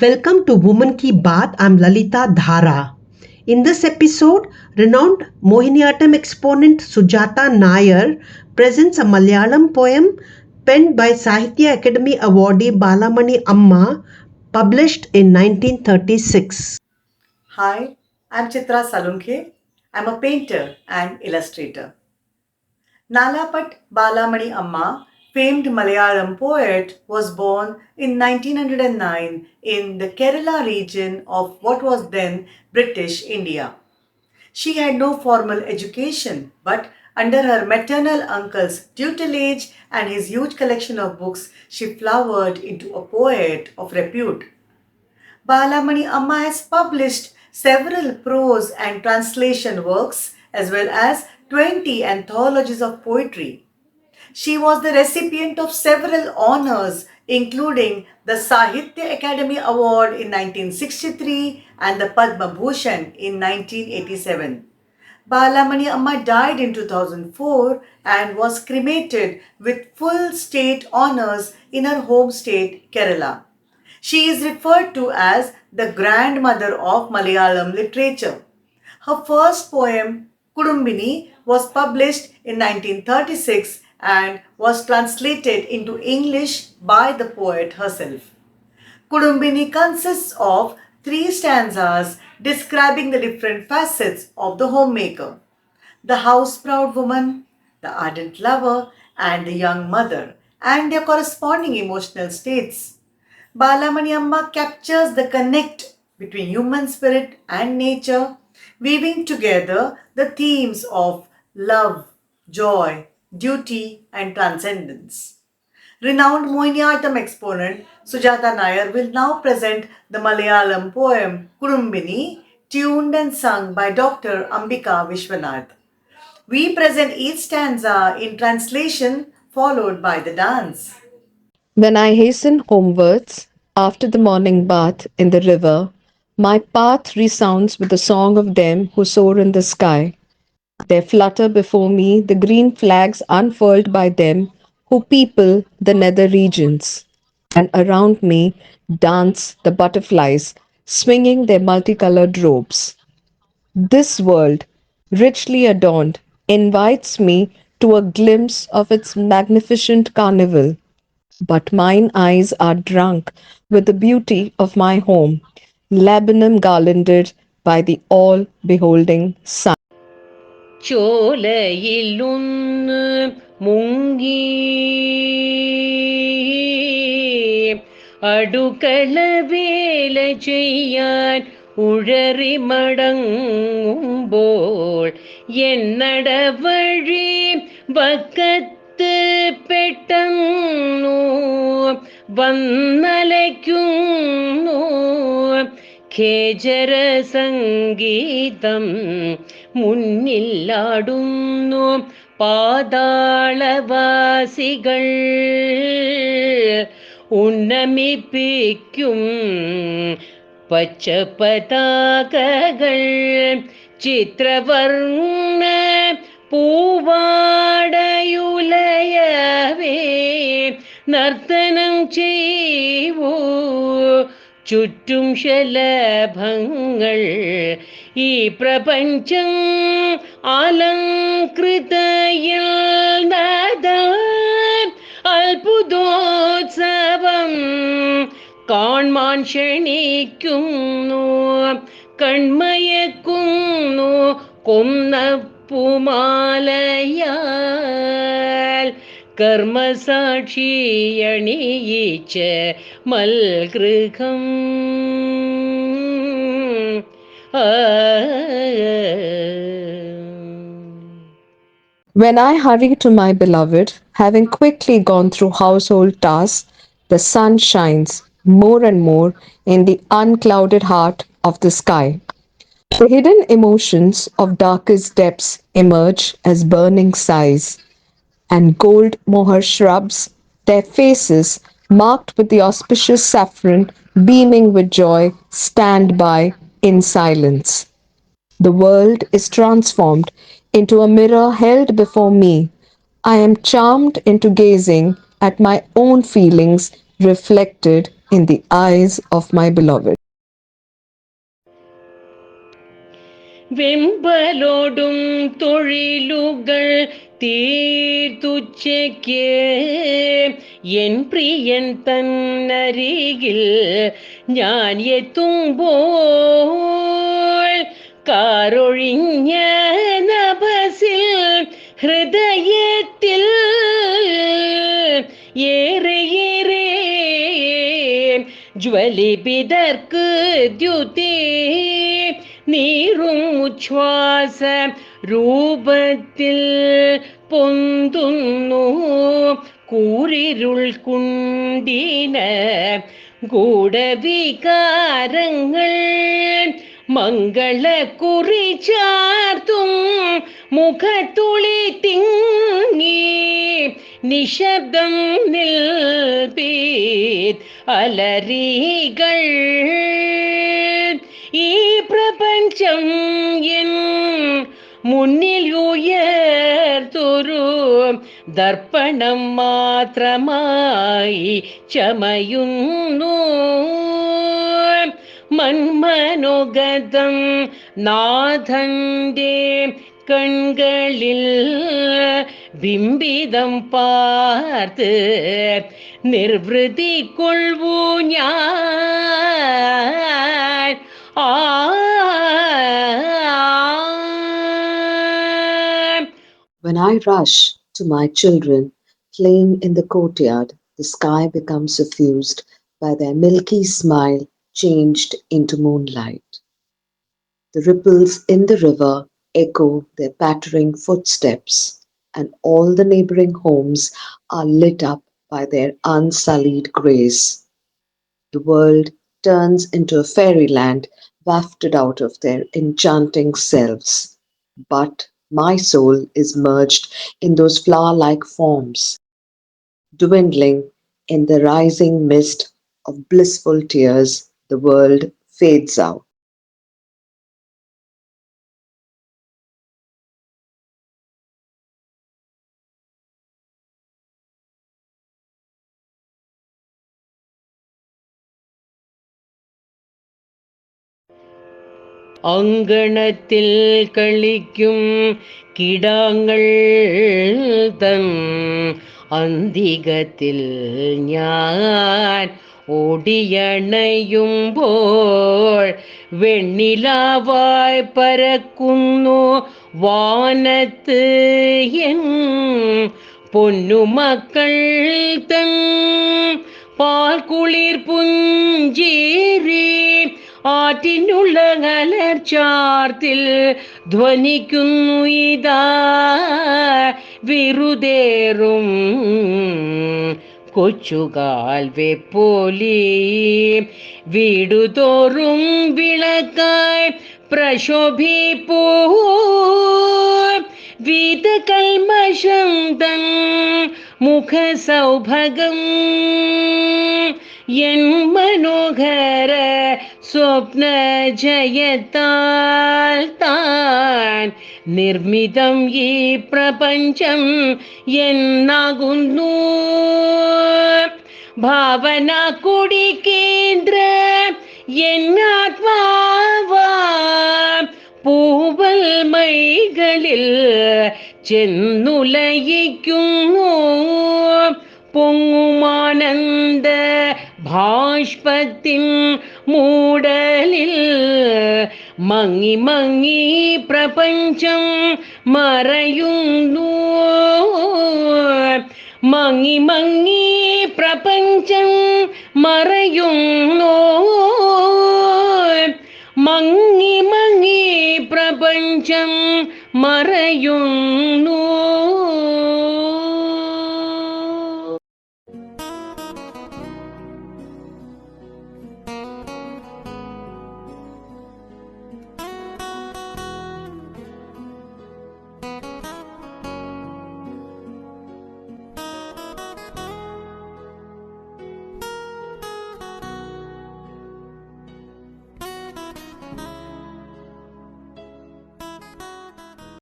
Welcome to Woman Ki Baat. I'm Lalita Dhara. In this episode, renowned Mohiniyattam exponent Sujata Nair presents a Malayalam poem penned by Sahitya Academy awardee Balamani Amma, published in 1936. Hi, I'm Chitra Salunke. I'm a painter and illustrator. Nalapat Balamani Amma, famed Malayalam poet, was born in 1909 in the Kerala region of what was then British India. She had no formal education, but under her maternal uncle's tutelage and his huge collection of books, she flowered into a poet of repute. Balamani Amma has published several prose and translation works as well as 20 anthologies of poetry. She was the recipient of several honors, including the Sahitya Academy Award in 1963 and the Padma Bhushan in 1987. Balamani Amma died in 2004 and was cremated with full state honors in her home state, Kerala. She is referred to as the grandmother of Malayalam literature. Her first poem, Kudumbini, was published in 1936 and was translated into English by the poet herself. Kudumbini consists of three stanzas describing the different facets of the homemaker: the house proud woman, the ardent lover, and the young mother, and their corresponding emotional states. Balamani Amma captures the connect between human spirit and nature, weaving together the themes of love, joy, duty, and transcendence. Renowned Mohiniyattam exponent Sujata Nair will now present the Malayalam poem Kurumbini, tuned and sung by Dr. Ambika Vishwanath. We present each stanza in translation followed by the dance. When I hasten homewards after the morning bath in the river, my path resounds with the song of them who soar in the sky. There flutter before me the green flags unfurled by them who people the nether regions. And around me dance the butterflies, swinging their multicolored robes. This world, richly adorned, invites me to a glimpse of its magnificent carnival. But mine eyes are drunk with the beauty of my home, laburnum garlanded by the all beholding sun. ചോലയിലൊന്ന് മുങ്ങി അടുക്കള വേല ചെയ്യാൻ ഉഴറി മടങ്ങുമ്പോൾ എന്നടവഴി വക്കത്ത് പെട്ടെന്നു വന്നലയ്ക്കുന്നു ഖേജര സംഗീതം മുന്നിലാടുന്നു പാതാളവാസികൾ ഉന്നമിപ്പിക്കും പച്ചപതാകകൾ ചിത്രവർണ്ണ പൂവാടയുലയവേ നർത്തനം ചെയ്യൂ ചുറ്റും ശലഭങ്ങൾ ഈ പ്രപഞ്ചം അലങ്കൃതയിൽ അത്ഭുതോത്സവം കാൺമാൻ ക്ഷണിക്കുന്നു കൺമയക്കുന്നു കൊന്നപ്പുമാലയാൽ കർമ്മസാക്ഷിയണിയിച്ച് മൽഗൃഹം When I hurry to my beloved, having quickly gone through household tasks, the sun shines more and more in the unclouded heart of the sky. The hidden emotions of darkest depths emerge as burning sighs, and gold moher shrubs, their faces marked with the auspicious saffron, beaming with joy, stand by in silence. The world is transformed into a mirror held before me. I am charmed into gazing at my own feelings reflected in the eyes of my beloved. വെമ്പലോടും തൊഴിലുകൾ തീർത്തുച്ചയ്ക്ക് N പ്രിയൻ തന്നരികിൽ ഞാൻ എത്തുമ്പോൾ കാറൊഴിഞ്ഞ നഭസിൽ ഹൃദയത്തിൽ ഏറെ ഏറെ ജ്വലിപിതർക്ക് ദ്യുതി നീറും ഉച്ഛ്വാസ രൂപത്തിൽ പൊന്തുന്നു കൂരിരുൾ കുണ്ടിന ഗൂഢവികാരങ്ങൾ മംഗളക്കുറി ചാർത്തും മുഖത്തുളി തിങ്ങി നിശബ്ദം നിൽപ്പീത് അലറികൾ ഈ പ്രപഞ്ചം എൻ മുന്നിൽ ഉയർത്തൊരു ദർപ്പണം മാത്രമായി ചമയുന്നു മന്മനോഗതം നാഥന്റെ കൺകളിൽ ബിംബിതം പാർത്ത് നിർവൃതി കൊള്ളൂ ഞാൻ When I rush to my children playing in the courtyard, the sky becomes suffused by their milky smile changed into moonlight. The ripples in the river echo their pattering footsteps, and all the neighboring homes are lit up by their unsullied grace. The world turns into a fairyland wafted out of their enchanting selves. But my soul is merged in those flower-like forms, dwindling in the rising mist of blissful tears. The world fades out. അങ്കണത്തിൽ കളിക്കും കിടാങ്ങൾ തൻ അന്തികത്തിൽ ഞാൻ ഓടിയണയുമ്പോൾ വെണ്ണിലാവായി പരക്കുന്നു വാനത്ത് N പൊന്നുമക്കൾ തൻ പാൽക്കുളിർ പുഞ്ചേരി ആറ്റിനുള്ള അലർച്ചാർത്തിൽ ധ്വനിക്കുന്നു ഇതാ വിറുതേറും കൊച്ചുകാൽ വെപ്പോലി വീടുതോറും വിളക്കായി പ്രശോഭിപ്പൂ വീതകൽമഷം തൻ മുഖസൗഭഗം N മനോഹര സ്വപ്ന ജയത്താൽ താൻ നിർമ്മിതം ഈ പ്രപഞ്ചം എന്നാകുന്നു ഭാവന കുടി കേന്ദ്ര എന്നാത്മാവ പൂവൽ മൈകളിൽ ചെന്നുലയിക്കുന്നു പൊങ്ങുമാനന്ദ ഭാഷ്പത്തിൻ മൂടലിൽ മങ്ങി മങ്ങി പ്രപഞ്ചം മറയുന്നു മങ്ങി മങ്ങി പ്രപഞ്ചം മറയുന്നു മങ്ങി മങ്ങി പ്രപഞ്ചം മറയുന്നു